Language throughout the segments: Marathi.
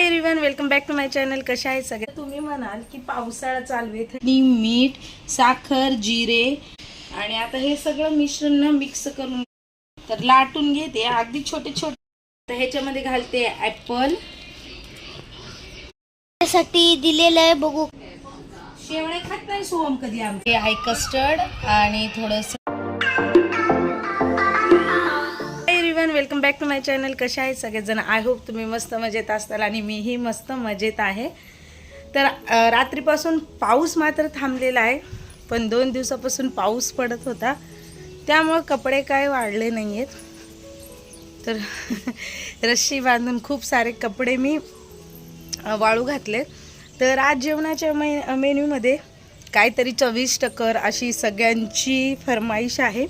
High everyone, welcome back to my channel. कशा आहे सगळे? तुम्ही म्हणाल की पावसाळा चालू आहे, थंडी, मीठ, साखर, जिरे आणि आता हे सगळं मिश्रण मिक्स करून तर लाटून घेते. अगदी छोटे छोटे. तर ह्याच्यामध्ये घालते ऍपल. साठी दिलेलं आहे. बघू, शेवळे खात नाही सोहम कधी. आमचे आहे कस्टर्ड आणि थोडंसं. Welcome back to my channel. कशा आहे सगळेजण? आय होप तुम्ही मस्त मजेत असताल आणि मीही मस्त मजेत आहे. तर रात्रीपासून पाऊस मात्र थांबलेला आहे, पण 2 दिवसापासून पाऊस पडत होता, त्यामुळे कपडे काय वाढले नाही आहेत. तर रस्सी बांधून खूप सारे कपडे मी वाळू घातले. तर आज जेवणाच्या मेन्यूमध्ये काहीतरी चविष्ट कर अशी सगळ्यांची फरमाईश आहे.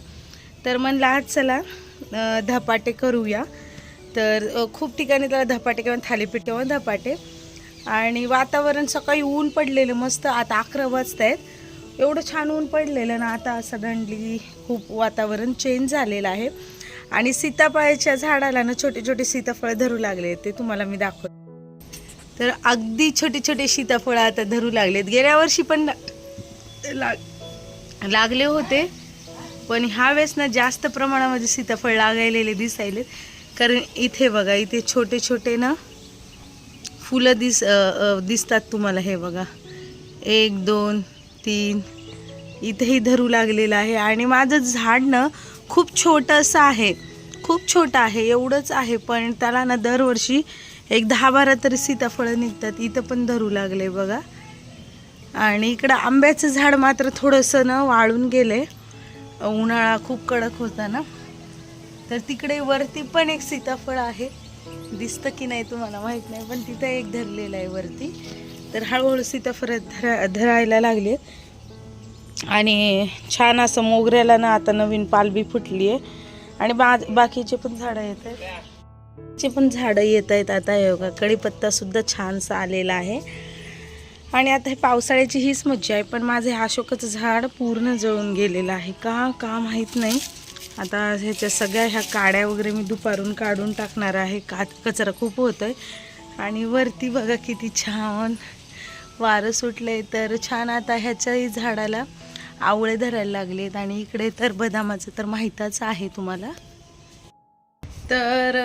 तर म्हणलं आज चला धपाटे करूया. तर खूप ठिकाणी त्याला धपाटे किंवा थालीपीठ किंवा धपाटे. आणि वातावरण सकाळी ऊन पडलेलं मस्त. आता 11 वाजत आहेत. एवढं छान ऊन पडलेलं ना. आता सडनली खूप वातावरण चेंज झालेलं आहे. आणि सीताफळाच्या झाडाला ना छोटे छोटे सीताफळ धरू लागले. ते तुम्हाला मी दाखवते. तर अगदी छोटे छोटे सीताफळ आता धरू लागलेत. गेल्या वर्षी पण लागले होते, पण ह्या वेळेस ना जास्त प्रमाणामध्ये सीताफळ लागायलेले दिसायले. कारण इथे बघा, इथे छोटे छोटे ना फुलं दिसतात तुम्हाला. हे बघा, 1 2 3 इथेही धरू लागलेलं आहे. आणि माझं झाड ना खूप छोटंसं आहे, खूप छोटं आहे, एवढंच आहे, पण त्याला ना दरवर्षी एक 10-12 तरी सीताफळं निघतात. इथं पण धरू लागले बघा. आणि इकडं आंब्याचं झाड मात्र थोडंसं ना वाळून गेले. उन्हाळा खूप कडक होता ना. तर तिकडे वरती पण एक सीताफळ आहे, दिसतं की नाही तुम्हाला माहीत नाही, पण तिथं एक धरलेलं आहे वरती. तर हळूहळू सीताफळ धरायला लागले. आणि छान असं मोगऱ्याला ना आता नवीन पालवी फुटली आहे. आणि बाकीचे पण झाडं येत आहेत. आता हे बघा, कढीपत्तासुद्धा छानसा आलेला आहे. आणि आता हे पावसाळ्याची हीच मज्जा आहे. पण माझे अशोकाचं झाड पूर्ण जळून गेलेलं आहे. का माहीत नाही. आता ह्याच्या सगळ्या ह्या काड्या वगैरे मी दुपारून काढून टाकणार आहे. कचरा खूप होतोय. आणि वरती बघा किती छान वारं सुटलंय. तर छान आता ह्याच्याही झाडाला आवळे धरायला लागलेत. आणि इकडे तर बदामाचं तर माहीतच आहे तुम्हाला. तर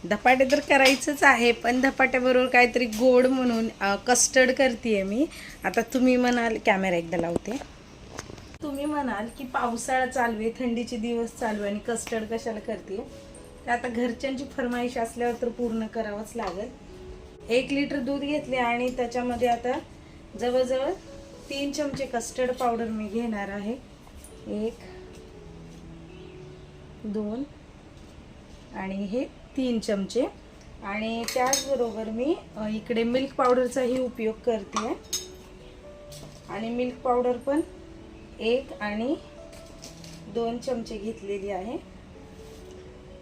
धपाटे तर करायचंच आहे, पण धपाट्याबरोबर काहीतरी गोड म्हणून कस्टर्ड करते मी. आता तुम्ही म्हणाल, कॅमेरा एकदा लावते. तुम्ही म्हणाल की पावसाळा चालू आहे, थंडीचे दिवस चालू आहे आणि कस्टर्ड कशाला करते. तर आता घरच्यांची फरमाईश असल्यावर तर पूर्ण करावंच लागेल. 1 लिटर दूध घेतले आणि त्याच्यामध्ये आता जवळजवळ 3 चमचे कस्टर्ड पावडर मी घेणार आहे. 1 2 आणि हे 3 चमचे. आणि त्याचबरोबर मी इकडे मिल्क पावडरचाही उपयोग करते. आणि मिल्क पावडर पण 1 आणि 2 चमचे घेतलेली आहे.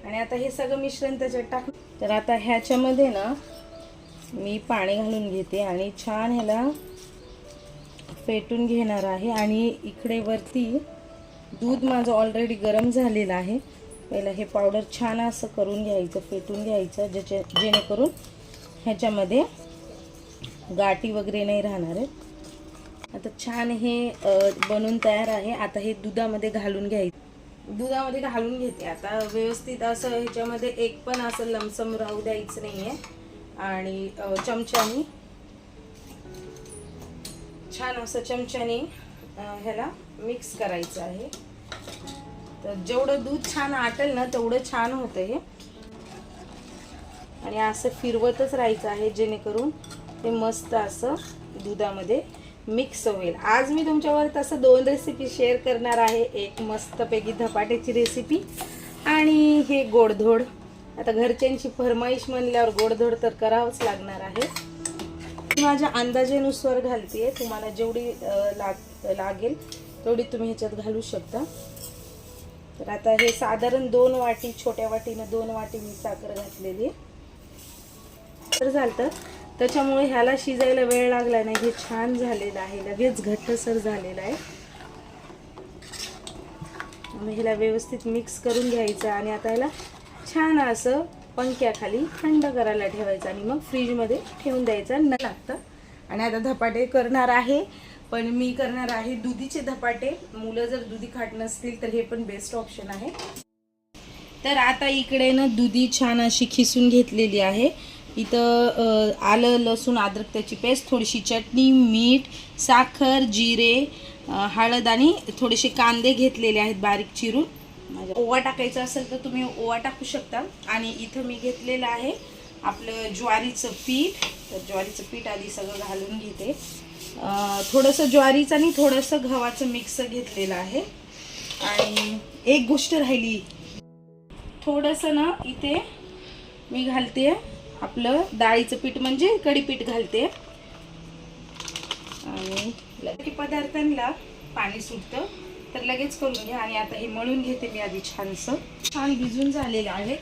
आणि आता हे सगळं मिश्रण त्याच्यात टाक. तर आता ह्याच्यामध्ये ना मी पाणी घालून घेते आणि छान ह्याला फेटून घेणार आहे. आणि इकडे वरती दूध माझं ऑलरेडी गरम झालेलं आहे. पहिलं हे पावडर छान असं करून घ्यायचं, फेटून घ्यायचं, जेणेकरून ह्याच्यामध्ये गाठी वगैरे नाही राहणार आहेत. आता छान हे बनून तयार आहे. आता हे दुधामध्ये घालून घेते. आता व्यवस्थित असं ह्याच्यामध्ये एक पण असं लमसम राहू द्यायचं नाही आहे. आणि चमच्याने ह्याला मिक्स करायचं आहे. तर जेवढं दूध छान आटेल ना तेवढं छान होतं हे. आणि असं फिरवतच राहायचं आहे, जेणेकरून ते मस्त असं दुधामध्ये मिक्स होईल. आज मी तुमच्यावर तसं 2 रेसिपी शेअर करणार आहे. एक मस्तपैकी धपाट्याची रेसिपी आणि हे गोडधोड. आता घरच्यांची फरमाईश म्हणल्यावर गोडधोड तर करावंच लागणार आहे. माझ्या अंदाजेनुसार घालते. तुम्हाला जेवढी लागेल तेवढी तुम्ही ह्याच्यात घालू शकता. तर आता हे साधारण 2 वाटी, छोट्या वाटीनं 2 वाटी मी साखर घातलेली तर झालं. त्याच्यामुळे ह्याला शिजायला वेळ लागला नाही. हे छान झालेलं आहे, लगेच घट्टसर झालेलं आहे. ह्याला व्यवस्थित मिक्स करून घ्यायचं. आणि आता ह्याला छान असं पंख्याखाली थंड करायला ठेवायचं आणि मग फ्रीजमध्ये ठेवून द्यायचं न लागतं. आणि आता धपाटे करणार आहे, पण मी करणार आहे दुधीचे धपाटे. मुलं जर दुधी खात नसतील तर हे पण बेस्ट ऑप्शन आहे. तर आता इकडे ना दुधी छान अशी खिसून घेतलेली आहे. इथं आलं लसूण अद्रक त्याची पेस्ट, थोडीशी चटणी, मीठ, साखर, जिरे, हळद आणि थोडेसे कांदे घेतलेले आहेत बारीक चिरून. ओवा टाकायचा असेल तर तुम्ही ओवा टाकू शकता. आणि इथं मी घेतलेलं आहे आपलं ज्वारीचं पीठ. तर ज्वारीचं पीठ आधी सगळं घालून घेते. थोडंसं ज्वारीचं आणि थोडंसं गव्हाचं मिक्स घेतलेलं आहे. आणि एक गोष्ट राहिली, थोडंसं ना इथे मी घालते आपलं डाळीचं पीठ म्हणजे कढीपीठ घालते. आणि लगेच पदार्थांना पाणी सुटतं तर लगेच करून घ्या. आणि आता हे मळून घेते मी आधी. छान भिजून झालेलं आहे.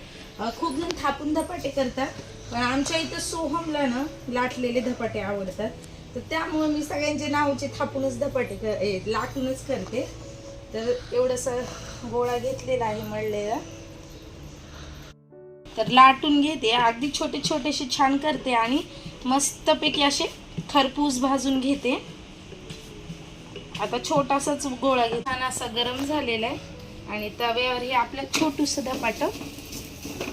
खूप जण थापून धपाटे करतात, पण आमच्या इथं सोहमला ना लाटलेले धपाटे आवडतात. तर त्यामुळे मी सगळ्यांचे नावचे थापूनच धपाटे लाटूनच करते. तर एवढंसा गोळा घेतलेला आहे मळलेला. तर लाटून घेते, अगदी छोटे छोटेसे छान करते आणि मस्तपैकी असे खरपूस भाजून घेते. आता छोटासाच गोळा घेते. छान असा गरम झालेला आहे आणि तव्यावर हे आपलं छोटूसं धपाट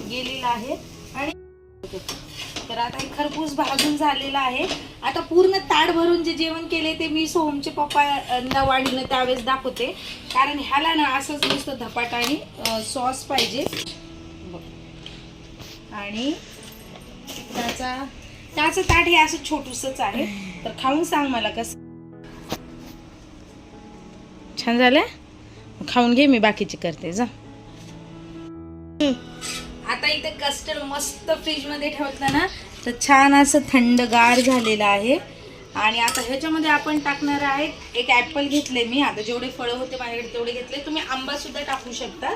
गेलेलं आहे. आणि तर आता हे खरपूस भाजून झालेलं आहे. आता पूर्ण ताट भरून जे जेवण केले ते मी सोहमचे पप्पा वाढीनं त्यावेळेस दाखवते, कारण ह्याला ना असंच नुसतं धपाट आणि सॉस पाहिजे. आणि त्याचं ताट हे असं छोटूसच आहे. तर खाऊन सांग मला कसं छान झालं. खाऊन घे, मी बाकीचे करते जा. आता इथे कस्टर्ड मस्त फ्रीज मध्ये ठेवलं ना तर छान असं थंडगार झालेलं आहे. आणि आता ह्याच्यामध्ये आपण टाकणार आहे एक ॲपल घेतले मी. आता जेवढे फळं होते माझ्याकडे तेवढे घेतले. तुम्ही आंबा सुद्धा टाकू शकता.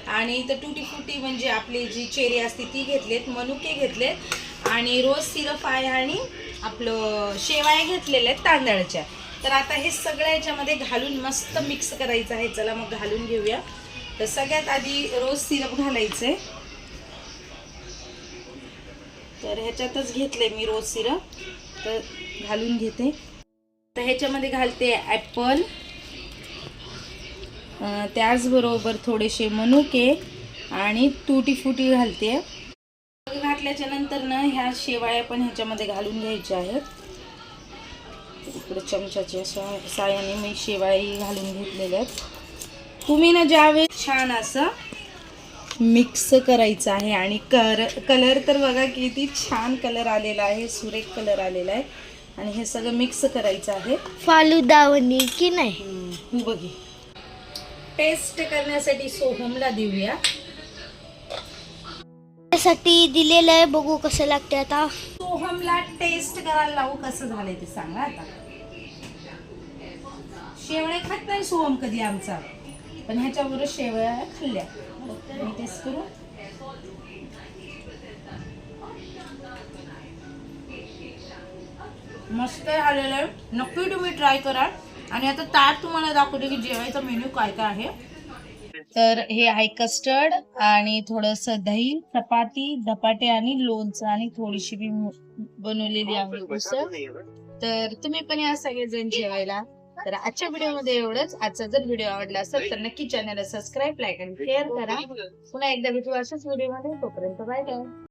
आणि इथं टुटी फुटी म्हणजे आपली जी चेरी असते ती घेतलेत, मनुके घेतलेत आणि रोज सिरप आहे आणि आपलं शेवाया घेतलेल्या आहेत तांदळाच्या. तर आता हे सगळं याच्यामध्ये घालून मस्त मिक्स करायचं आहे. चला मग घालून घेऊया. तर सगळ्यात आधी रोज सिरप घालायचंय. तर ह्याच्यातच घेतले मी रोज सिरप, तर घालून घेते. तर ह्याच्यामध्ये घालते ॲपल, त्याचबरोबर थोडेसे मनुके आणि तुटी फुटी घालते. घातल्याच्या नंतर ना ह्या शेवाळ्या पण ह्याच्यामध्ये घालून घ्यायच्या आहेत. इकडे चमच्याच्या साहाय्याने मी शेवाळी घालून घेतलेल्या आहेत. तुम्ही ना ज्यावेळेस छान असं मिक्स करायचं आहे. आणि कलर तर बघा किती छान कलर आलेला आहे, सुरेख कलर आलेला आहे. आणि हे सगळं मिक्स करायचं आहे. फालुदावणी की नाही बघी टेस्ट करण्यासाठी सोहमला देऊया. त्यासाठी दिलेलं आहे, बघू कसं लागते. आता सोहमला टेस्ट करायला लावू कसं झालंय ते सांगा. आता शेवळ्या खात नाही सोहम कधी आमचा, पण ह्याच्यावर शेवळ्या खाल्ल्या. मी टेस्ट करू. मस्त आलेलं आहे, नक्की तुम्ही ट्राय करा. आणि आता ताट तुम्हाला दाखवते की जेवायचा मेन्यू काय काय आहे. तर हे आहे कस्टर्ड आणि थोडंसं दही, चपाती, धपाटे आणि लोणचं आणि थोडीशी बी बनवलेली आहे उसळ. तर तुम्ही पण या सगळेजण जेवायला. तर आजच्या व्हिडिओमध्ये एवढंच. आजचा जर व्हिडिओ आवडला असेल तर नक्की चॅनलला सबस्क्राईब, लाईक आणि शेअर करा. पुन्हा एकदा भेटू अशाच व्हिडिओमध्ये. तोपर्यंत बाय बाय.